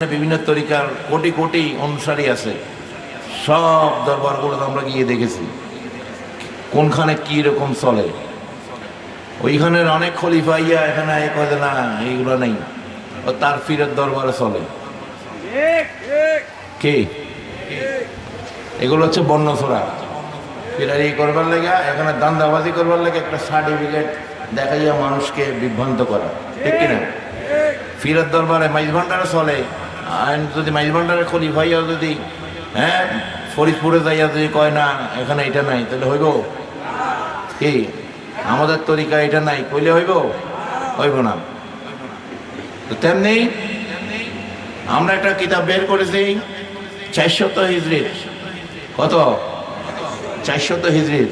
বিভিন্ন তরিকার কোটি কোটি অনুসারী আছে। সব দরবারগুলো আমরা গিয়ে দেখেছি কোনখানে কি রকম চলে। ওইখানের অনেক খলিফা ইয়া এখানে কয়ে না এইগুলো নেই, ও তার ফিরের দরবারে চলে। কে এগুলো হচ্ছে বর্ণছড়া ফিরারি করবার লেগে, এখানে দান্দাবাজি করবার লেগে একটা সার্টিফিকেট দেখাইয়া মানুষকে বিভ্রান্ত করা, ঠিক কিনা? ফিরের দরবারে মাইজ ভান্ডারে চলে। যদি মাইজ ভান্ডারে খলিফাইয়া যদি ফরিদপুরে যাইয়া যদি কয় না এখানে এটা নাই, তাহলে হইব কি? আমাদের তরিকা এটা নাই কইলে হইব না। তো তেমনি আমরা একটা কিতাব বের করেছি 400 হিজরির। কত? 400 হিজরির,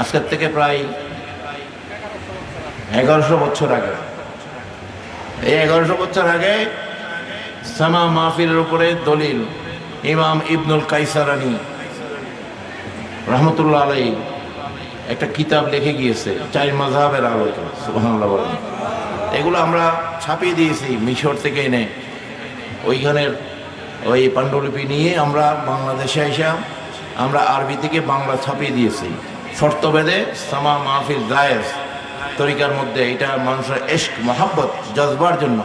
আজকের থেকে প্রায় 1100 বছর আগে। এই 1100 বছর আগে সামা মাহফিলের উপরে দলিল ইমাম ইবনুল কায়সারানী রহমতুল্লাহ আলাইহি একটা কিতাব লিখে গিয়েছে 4 মাযহাবের আলোকে। সুবহানাল্লাহ বলেন। এগুলো আমরা ছাপিয়ে দিয়েছি মিশর থেকে এনে, ওইখানের ওই পাণ্ডুলিপি নিয়ে আমরা বাংলাদেশে এসে আমরা আরবি থেকে বাংলা ছাপিয়ে দিয়েছি। শর্তভেদে সামা মাহফিল জায়েজ তরিকার মধ্যে, এটা মানুষের ইশক মহব্বত জজবার জন্য।